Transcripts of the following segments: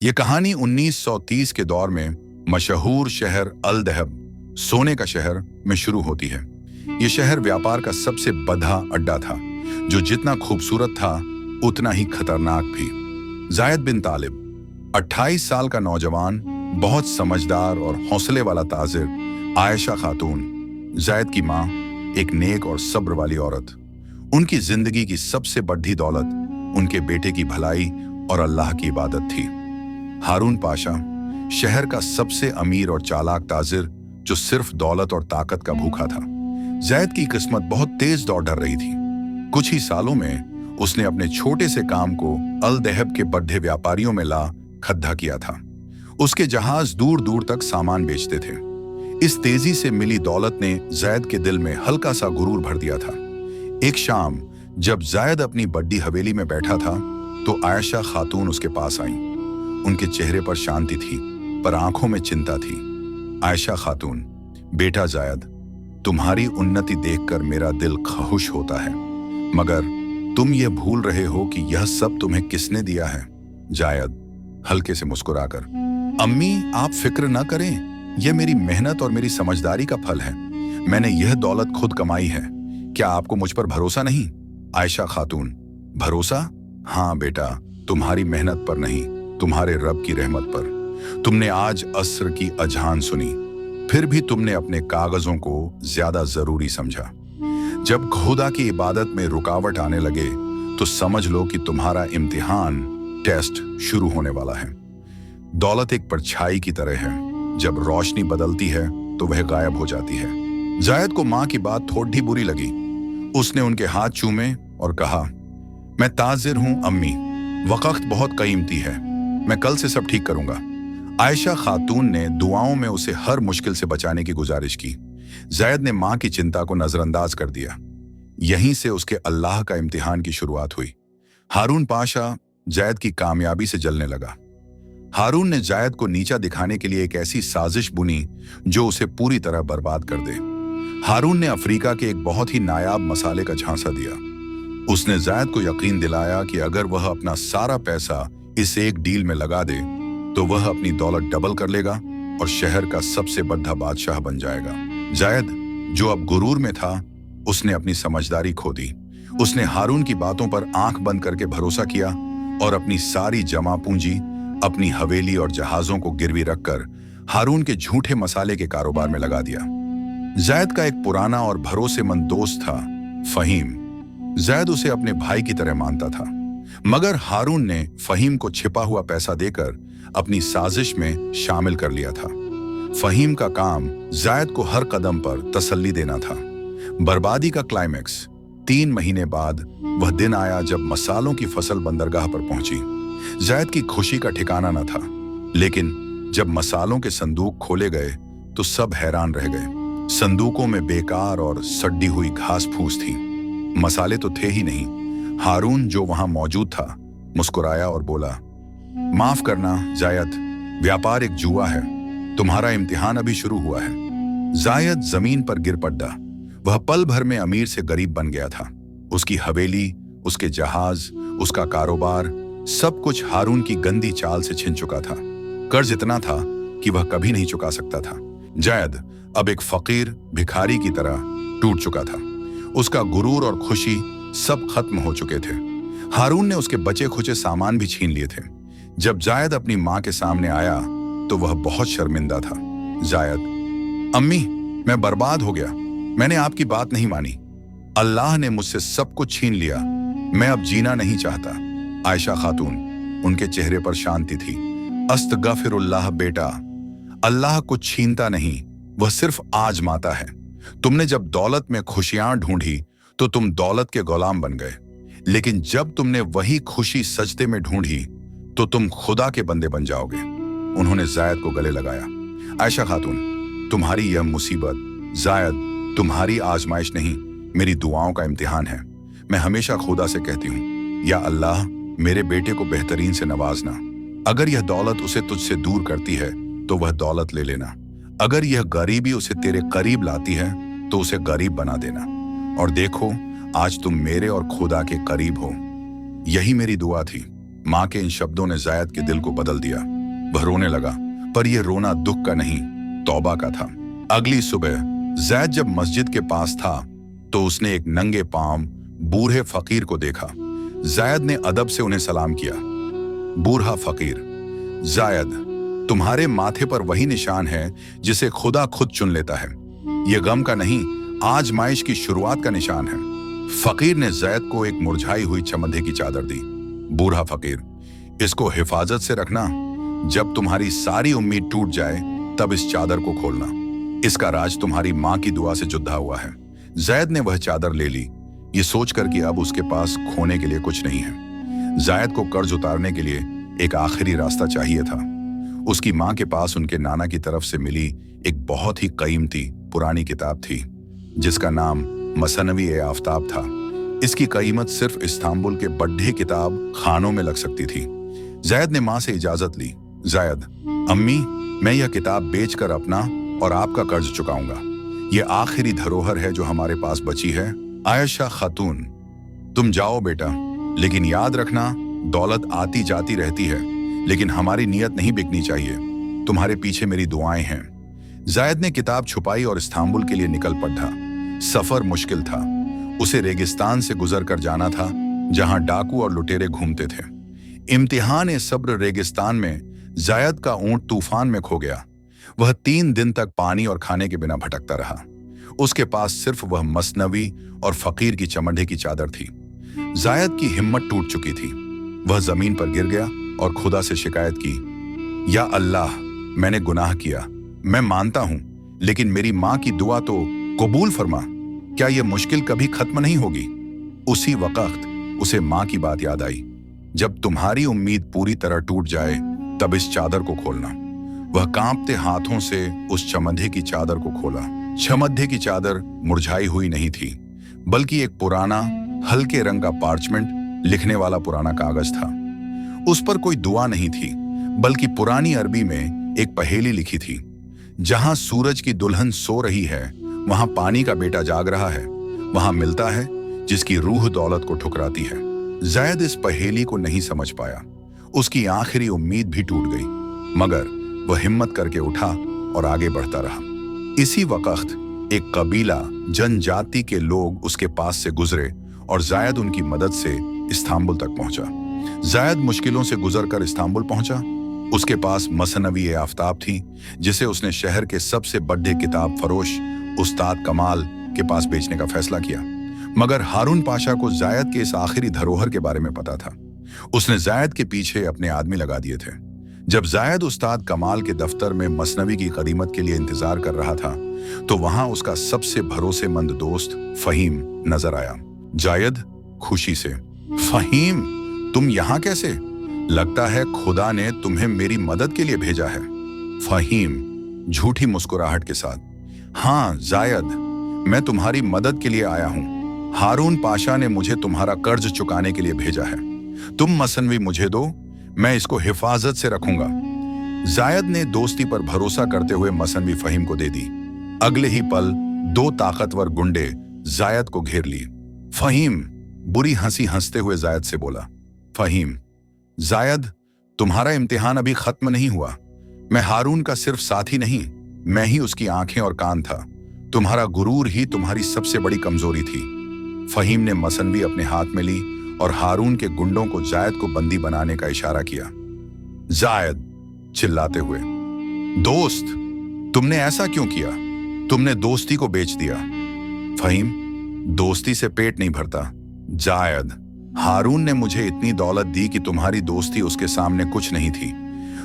ये कहानी 1930 के दौर में मशहूर शहर अल दहब, सोने का शहर, में शुरू होती है। ये शहर व्यापार का सबसे बड़ा अड्डा था, जो जितना खूबसूरत था उतना ही खतरनाक भी। जायद बिन तालिब, 28 साल का नौजवान, बहुत समझदार और हौसले वाला ताजिर। आयशा खातून, जायद की माँ, एक नेक और सब्र वाली औरत। उनकी जिंदगी की सबसे बड़ी दौलत उनके बेटे की भलाई और अल्लाह की इबादत थी। हारून पाशा, शहर का सबसे अमीर और चालाक ताजिर, जो सिर्फ दौलत और ताकत का भूखा था। जायद की किस्मत बहुत तेज दौड़ ढल रही थी। कुछ ही सालों में उसने अपने छोटे से काम को अल दहब के बड़े व्यापारियों में ला खद्दा किया था। उसके जहाज दूर दूर तक सामान बेचते थे। इस तेजी से मिली दौलत ने जायद के दिल में हल्का सा गुरूर भर दिया था। एक शाम जब जायद अपनी बड़ी हवेली में बैठा था, तो आयशा खातून उसके पास आई। उनके चेहरे पर शांति थी, पर आंखों में चिंता थी। आयशा खातून, बेटा जायद, तुम्हारी उन्नति देखकर मेरा दिल खुश होता है, मगर तुम ये भूल रहे हो कि यह सब तुम्हें किसने दिया है? जायद हल्के से मुस्कुराकर, अम्मी आप फिक्र न करें, यह मेरी मेहनत और मेरी समझदारी का फल है। मैंने यह दौलत खुद कमाई है। क्या आपको मुझ पर भरोसा नहीं? आयशा खातून, भरोसा? हाँ बेटा, तुम्हारी मेहनत पर नहीं, तुम्हारे रब की रहमत पर। तुमने आज अस्र की अजान सुनी, फिर भी तुमने अपने कागजों को ज्यादा जरूरी समझा। जब खुदा की इबादत में रुकावट आने लगे, तो समझ लो कि तुम्हारा इम्तिहान, टेस्ट शुरू होने वाला है। दौलत एक परछाई की तरह है, जब रोशनी बदलती है तो वह गायब हो जाती है। जायद को माँ की बात थोड़ी बुरी लगी। उसने उनके हाथ चूमे और कहा, मैं ताजिर हूं अम्मी, वक्त बहुत कीमती है, मैं कल से सब ठीक करूंगा। आयशा खातून ने दुआओं में उसे हर मुश्किल से बचाने की गुजारिश की। जायद ने मां की चिंता को नजरअंदाज कर दिया। यहीं से उसके अल्लाह का इम्तिहान की शुरुआत हुई। हारून पाशा जायद की कामयाबी से जलने लगा। हारून ने जायद को नीचा दिखाने के लिए एक ऐसी साजिश बुनी जो उसे पूरी तरह बर्बाद कर दे। हारून ने अफ्रीका के एक बहुत ही नायाब मसाले का झांसा दिया। उसने जायद को यकीन दिलाया कि अगर वह अपना सारा पैसा इस एक डील में लगा दे, तो वह अपनी दौलत डबल कर लेगा और शहर का सबसे बड़ा बादशाह बन जाएगा। जायद, जो अब गुरूर में था, उसने अपनी समझदारी खो दी। उसने हारून की बातों पर आंख बंद करके भरोसा किया और अपनी सारी जमा पूंजी, अपनी हवेली और जहाजों को गिरवी रखकर हारून के झूठे मसाले के कारोबार में लगा दिया। जायद का एक पुराना और भरोसेमंद दोस्त था, फहीम। जायद उसे अपने भाई की तरह मानता था, मगर हारून ने फहीम को छिपा हुआ पैसा देकर अपनी साजिश में शामिल कर लिया था। फहीम का काम जायद को हर कदम पर तसल्ली देना था। बर्बादी का क्लाइमैक्स, 3 महीने बाद वह दिन आया जब मसालों की फसल बंदरगाह पर पहुंची। जायद की खुशी का ठिकाना न था, लेकिन जब मसालों के संदूक खोले गए तो सब हैरान रह गए। संदूकों में बेकार और सड़ी हुई घास फूस थी, मसाले तो थे ही नहीं। हारून, जो वहां मौजूद था, मुस्कुराया और बोला, माफ करना जायद, व्यापार एक जुआ है, तुम्हारा इम्तिहान अभी शुरू हुआ है। जायद जमीन पर गिर पड़ा। वह पल भर में अमीर से गरीब बन गया था। उसकी हवेली, उसके जहाज, उसका कारोबार, सब कुछ हारून की गंदी चाल से छिन चुका था। कर्ज इतना था कि वह कभी नहीं चुका सकता था। जायद अब एक फकीर भिखारी की तरह टूट चुका था। उसका गुरूर और खुशी सब खत्म हो चुके थे। हारून ने उसके बचे खुचे सामान भी छीन लिए थे। जब जायद अपनी मां के सामने आया तो वह बहुत शर्मिंदा था। जायद, अम्मी, मैं बर्बाद हो गया, मैंने आपकी बात नहीं मानी, अल्लाह ने मुझसे सब कुछ छीन लिया, मैं अब जीना नहीं चाहता। आयशा खातून, उनके चेहरे पर शांति थी। अस्तगफिरुल्लाह बेटा, अल्लाह कुछ छीनता नहीं, वह सिर्फ आजमाता है। तुमने जब दौलत में खुशियां ढूंढी तो तुम दौलत के गुलाम बन गए, लेकिन जब तुमने वही खुशी सजदे में ढूंढी तो तुम खुदा के बंदे बन जाओगे। उन्होंने जायद को गले लगाया। आयशा खातून, तुम्हारी यह मुसीबत जायद तुम्हारी आजमाइश नहीं, मेरी दुआओं का इम्तिहान है। मैं हमेशा खुदा से कहती हूँ, या अल्लाह, मेरे बेटे को बेहतरीन से नवाजना। अगर यह दौलत उसे तुझसे दूर करती है तो वह दौलत ले लेना। अगर यह गरीबी उसे तेरे करीब लाती है तो उसे गरीब बना देना। और देखो, आज तुम मेरे और खुदा के करीब हो। यही मेरी दुआ थी। माँ के इन शब्दों ने जायद के दिल को बदल दिया। वह रोने लगा, पर यह रोना दुख का नहीं, तौबा का था। अगली सुबह जायद जब मस्जिद के पास था तो उसने एक नंगे पांव बूढ़े फकीर को देखा। जायद ने अदब से उन्हें सलाम किया। बूढ़ा फकीर: जायद, तुम्हारे माथे पर वही निशान है जिसे खुदा खुद चुन लेता है। यह गम का नहीं, आजमाइश की शुरुआत का निशान है। फकीर ने जायद को एक मुरझाई हुई चमड़े की चादर दी। बूढ़ा फकीर: इसको हिफाजत से रखना, जब तुम्हारी सारी उम्मीद टूट जाए तब इस चादर को खोलना। इसका राज तुम्हारी माँ की दुआ से जुदा हुआ है। जायद ने वह चादर ले ली, ये सोचकर कि अब उसके पास खोने के लिए कुछ नहीं है। जायद को कर्ज उतारने के लिए एक आखिरी रास्ता चाहिए था। उसकी माँ के पास उनके नाना की तरफ से मिली एक बहुत ही कीमती पुरानी किताब थी, जिसका नाम मसनवी-ए-आफ्ताब था। इसकी कीमत सिर्फ इस्तांबुल के बड्ढे किताब खानों में लग सकती थी। जायद ने माँ से इजाजत ली। जायद: अम्मी, मैं यह किताब बेचकर अपना और आपका कर्ज चुकाऊंगा। यह आखिरी धरोहर है जो हमारे पास बची है। आयशा खातून: तुम जाओ बेटा, लेकिन याद रखना, दौलत आती जाती रहती है, लेकिन हमारी नीयत नहीं बिकनी चाहिए। तुम्हारे पीछे मेरी दुआएं हैं। जायद ने किताब छुपाई और इस्तांबुल के लिए निकल पड़ा। सफर मुश्किल था। उसे रेगिस्तान से गुजर कर जाना था, जहां डाकू और लुटेरे घूमते थे। इम्तिहान सब्र रेगिस्तान में जायद का ऊंट तूफान में खो गया। वह 3 दिन तक पानी और खाने के बिना भटकता रहा। उसके पास सिर्फ वह मसनवी और फकीर की चमड़े की चादर थी। जायद की हिम्मत टूट चुकी थी। वह जमीन पर गिर गया और खुदा से शिकायत की, या अल्लाह, मैंने गुनाह किया, मैं मानता हूं, लेकिन मेरी माँ की दुआ तो कबूल फरमा। क्या यह मुश्किल कभी खत्म नहीं होगी? उसी वक्त उसे माँ की बात याद आई, जब तुम्हारी उम्मीद पूरी तरह टूट जाए तब इस चादर को खोलना। वह कांपते हाथों से उस चमड़े की चादर को खोला। चमड़े की चादर मुरझाई हुई नहीं थी, बल्कि एक पुराना हल्के रंग का पार्चमेंट, लिखने वाला पुराना कागज था। उस पर कोई दुआ नहीं थी, बल्कि पुरानी अरबी में एक पहेली लिखी थी। जहां सूरज की दुल्हन सो रही है, वहां पानी का बेटा जाग रहा है। वहां मिलता है जिसकी रूह दौलत को ठुकराती है। जायद इस पहेली को नहीं समझ पाया। उसकी आखिरी उम्मीद भी टूट गई, मगर वह हिम्मत करके उठा और आगे बढ़ता रहा। इसी वक्त एक कबीला, जनजाति के लोग उसके पास से गुजरे और जायद उनकी मदद से इस्तांबुल तक पहुंचा। जायद मुश्किलों से गुजरकर इस्तांबुल पहुंचा। उसके पास मसनवी-ए-आफ्ताब थी, जिसे उसने शहर के सबसे बड़े किताब फरोश उस्ताद कमाल के पास बेचने का फैसला किया। मगर हारून पाशा को जायद के इस आखिरी धरोहर के बारे में पता था। उसने जायद के पीछे अपने आदमी लगा दिए थे। जब जायद उस्ताद कमाल के दफ्तर में मसनवी की क़दीमत के लिए इंतजार कर रहा था, तो वहां उसका सबसे भरोसेमंद दोस्त फहीम नजर आया। जायद खुशी से: फहीम, तुम यहाँ कैसे? लगता है खुदा ने तुम्हें मेरी मदद के लिए भेजा है। फहीम झूठी मुस्कुराहट के साथ: हाँ जायद, मैं तुम्हारी मदद के लिए आया हूँ। हारून पाशा ने मुझे तुम्हारा कर्ज चुकाने के लिए भेजा है। तुम मसनवी मुझे दो, मैं इसको हिफाजत से रखूंगा। जायद ने दोस्ती पर भरोसा करते हुए मसनवी फहीम को दे दी। अगले ही पल 2 ताकतवर गुंडे जायद को घेर लिए। फहीम बुरी हंसी हंसते हुए जायद से बोला: फहीम, जायद, तुम्हारा इम्तिहान अभी खत्म नहीं हुआ। मैं हारून का सिर्फ साथी नहीं, मैं ही उसकी आंखें और कान था। तुम्हारा गुरूर ही तुम्हारी सबसे बड़ी कमजोरी थी। फहीम ने मसनवी अपने हाथ में ली और हारून के गुंडों को जायद को बंदी बनाने का इशारा किया। जायद चिल्लाते हुए: दोस्त, तुमने ऐसा क्यों किया? तुमने दोस्ती को बेच दिया। फहीम: दोस्ती से पेट नहीं भरता जायद। हारून ने मुझे इतनी दौलत दी कि तुम्हारी दोस्ती उसके सामने कुछ नहीं थी।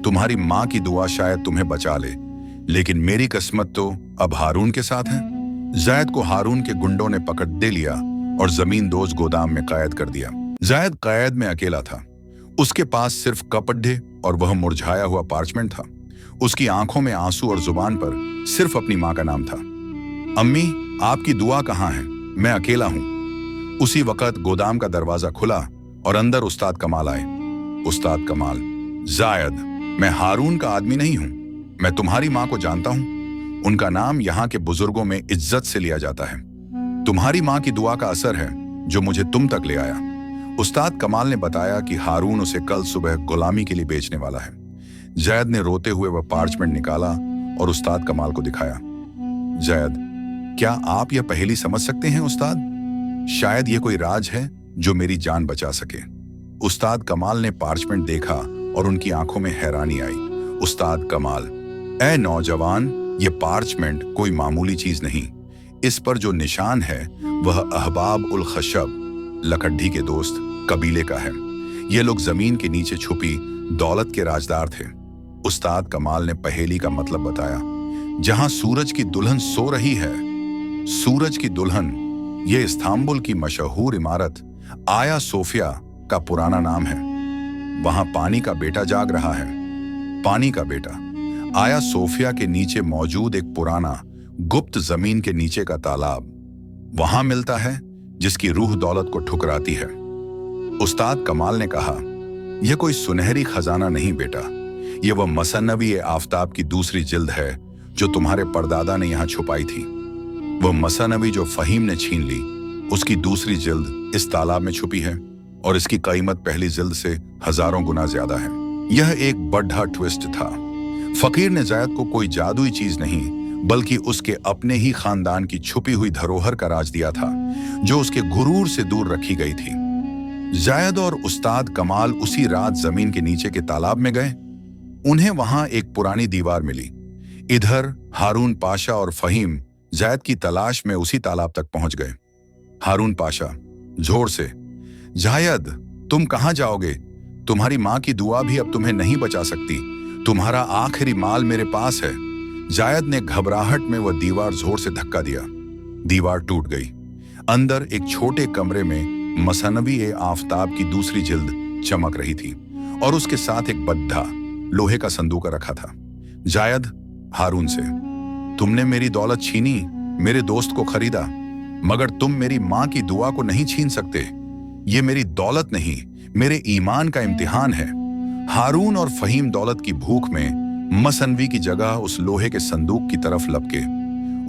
तुम्हारी माँ की दुआ शायद तुम्हें बचा ले, लेकिन मेरी किस्मत तो अब हारून के साथ है। जायद को हारून के गुंडों ने पकड़ दे लिया और जमींदोज गोदाम में कैद कर दिया। जायद कैद में अकेला था। उसके पास सिर्फ कपड़े और वह मुरझाया हुआ पार्चमेंट था। उसकी आंखों में आंसू और जुबान पर सिर्फ अपनी माँ का नाम था। अम्मी, आपकी दुआ कहाँ है? मैं अकेला हूं। उसी वक्त गोदाम का दरवाजा खुला और अंदर उस्ताद कमाल आए। उस्ताद कमाल: जायद, मैं हारून का आदमी नहीं हूं। मैं तुम्हारी माँ को जानता हूं। उनका नाम यहाँ के बुजुर्गों में इज्जत से लिया जाता है। तुम्हारी माँ की दुआ का असर है जो मुझे तुम तक ले आया। उस्ताद कमाल ने बताया कि हारून उसे कल सुबह गुलामी के लिए बेचने वाला है। जैद ने रोते हुए वह पार्चमेंट निकाला और उस्ताद कमाल को दिखाया। जैद, क्या आप यह पहेली समझ सकते हैं उस्ताद? शायद यह कोई राज है जो मेरी जान बचा सके। उस्ताद कमाल ने पार्चमेंट देखा और उनकी आंखों में हैरानी आई। उस्ताद कमाल, ए नौजवान, ये पार्चमेंट कोई मामूली चीज नहीं। इस पर जो निशान है वह अहबाब उल खशब, लकड़ी के दोस्त कबीले का है। ये लोग जमीन के नीचे छुपी दौलत के राजदार थे। उस्ताद कमाल ने पहेली का मतलब बताया। जहां सूरज की दुल्हन सो रही है, सूरज की दुल्हन, ये इस्तांबुल की मशहूर इमारत आया सोफिया का पुराना नाम है। वहां पानी का बेटा जाग रहा है। पानी का बेटा आया सोफिया के नीचे मौजूद एक पुराना गुप्त जमीन के नीचे का तालाब वहां मिलता है जिसकी रूह दौलत को ठुकराती है। उस्ताद कमाल ने कहा, यह कोई सुनहरी खजाना नहीं बेटा, यह वह मसनवी आफताब की दूसरी जिल्द है जो तुम्हारे परदादा ने यहां छुपाई थी। वह मसनवी जो फहीम ने छीन ली, उसकी दूसरी जिल्द इस तालाब में छुपी है और इसकी कीमत पहली जिल्द से हजारों गुना ज्यादा है। यह एक बड़ा ट्विस्ट था। फकीर ने जैद को कोई जादुई चीज नहीं बल्कि उसके अपने ही खानदान की छुपी हुई धरोहर का राज दिया था जो उसके गुरूर से दूर रखी गई थी। जैद और उस्ताद कमाल उसी रात जमीन के नीचे के तालाब में गए। उन्हें वहां एक पुरानी दीवार मिली। इधर हारून पाशा और फहीम जैद की तलाश में उसी तालाब तक पहुंच गए। हारून पाशा जोर से, जायद, तुम कहां जाओगे? तुम्हारी मां की दुआ भी अब तुम्हें नहीं बचा सकती। तुम्हारा आखिरी माल मेरे पास है। जायद ने घबराहट में वह दीवार जोर से धक्का दिया। दीवार टूट गई। अंदर एक छोटे कमरे में मसनवी आफताब की दूसरी जिल्द चमक रही थी और उसके साथ एक बद्धा लोहे का संदूक रखा था। जायद हारून से, तुमने मेरी दौलत छीनी, मेरे दोस्त को खरीदा, मगर तुम मेरी मां की दुआ को नहीं छीन सकते। ये मेरी दौलत नहीं, मेरे ईमान का इम्तिहान है। हारून और फहीम दौलत की भूख में मसनवी की जगह उस लोहे के संदूक की तरफ लपके।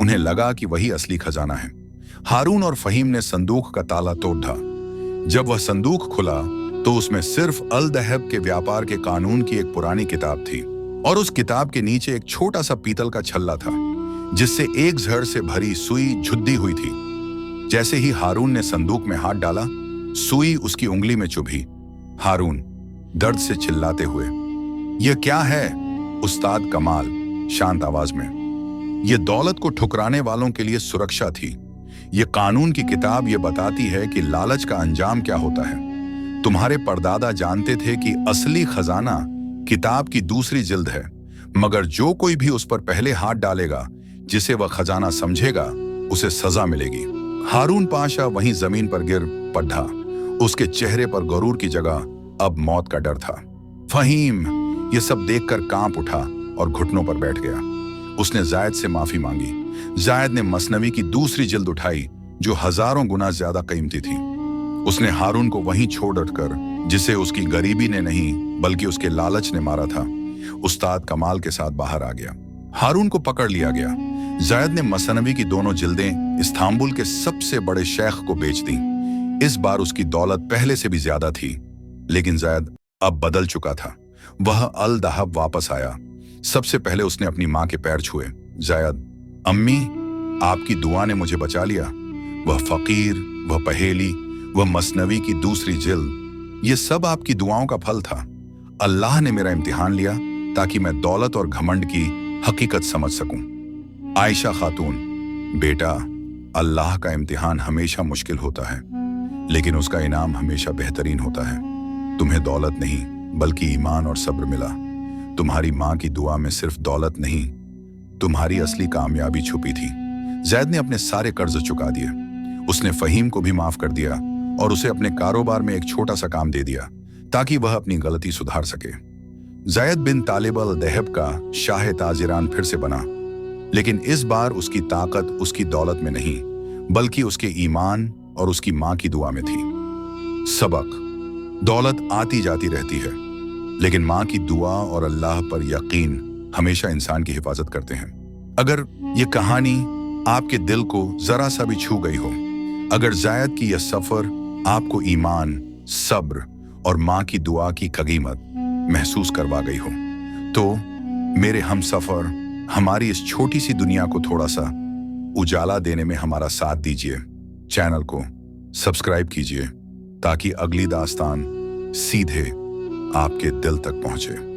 उन्हें लगा कि वही असली खजाना है। हारून और फहीम ने संदूक का ताला तोड़ ढा। जब वह संदूक खुला तो उसमें सिर्फ अल दहब के व्यापार के कानून की एक पुरानी किताब थी और उस किताब के नीचे एक छोटा सा पीतल का छल्ला था जिससे एक झड़ से भरी सुई झुद्दी हुई थी। जैसे ही हारून ने संदूक में हाथ डाला, सुई उसकी उंगली में चुभी। हारून दर्द से चिल्लाते हुए, यह क्या है? उस्ताद कमाल शांत आवाज में, यह दौलत को ठुकराने वालों के लिए सुरक्षा थी। यह कानून की किताब यह बताती है कि लालच का अंजाम क्या होता है। तुम्हारे परदादा जानते थे कि असली खजाना किताब की दूसरी जिल्द है, मगर जो कोई भी उस पर पहले हाथ डालेगा, जिसे वह खजाना समझेगा, उसे सजा मिलेगी। हारून पाशा वहीं जमीन पर गिर पड़ा। उसके चेहरे पर गरूर की जगह अब मौत का डर था। फहीम यह सब देखकर कांप उठा और घुटनों पर बैठ गया। उसने जायद से माफी मांगी। जायद ने मसनवी की दूसरी जिल्द उठाई जो हजारों गुना ज्यादा कीमती थी। उसने हारून को वहीं छोड़ कर, जिसे उसकी गरीबी ने नहीं बल्कि उसके लालच ने मारा था, उस्ताद कमाल के साथ बाहर आ गया। हारून को पकड़ लिया गया। जायद ने मसनवी की दोनों जिल्दें इस्तांबुल के सबसे बड़े शेख को बेच दी। इस बार उसकी दौलत पहले से भी ज्यादा थी, लेकिन जायद अब बदल चुका था। वह अल दहब वापस आया। सबसे पहले उसने अपनी मां के पैर छुए। जायद, अम्मी, आपकी दुआ ने मुझे बचा लिया। वह फकीर, वह पहेली, वह मसनवी की दूसरी जिल्द, ये सब आपकी दुआओं का फल था। अल्लाह ने मेरा इम्तिहान लिया ताकि मैं दौलत और घमंड की हकीकत समझ सकूं। आयशा खातून, बेटा, अल्लाह का इम्तिहान हमेशा मुश्किल होता है, लेकिन उसका इनाम हमेशा बेहतरीन होता है। तुम्हें दौलत नहीं बल्कि ईमान और सब्र मिला। तुम्हारी मां की दुआ में सिर्फ दौलत नहीं, तुम्हारी असली कामयाबी छुपी थी। जैद ने अपने सारे कर्ज चुका दिए। उसने फहीम को भी माफ कर दिया और उसे अपने कारोबार में एक छोटा सा काम दे दिया ताकि वह अपनी गलती सुधार सके। जैद बिन तालिब अल दहब का शाह ताजिरान फिर से बना, लेकिन इस बार उसकी ताकत उसकी दौलत में नहीं बल्कि उसके ईमान और उसकी मां की दुआ में थी। सबक: दौलत आती जाती रहती है, लेकिन मां की दुआ और अल्लाह पर यकीन हमेशा इंसान की हिफाजत करते हैं। अगर ये कहानी आपके दिल को जरा सा भी छू गई हो, अगर जायद की यह सफर आपको ईमान, सब्र और माँ की दुआ की कीमत महसूस करवा गई हो। तो मेरे हमसफर, हमारी इस छोटी सी दुनिया को थोड़ा सा उजाला देने में हमारा साथ दीजिए। चैनल को सब्सक्राइब कीजिए ताकि अगली दास्तान सीधे आपके दिल तक पहुंचे।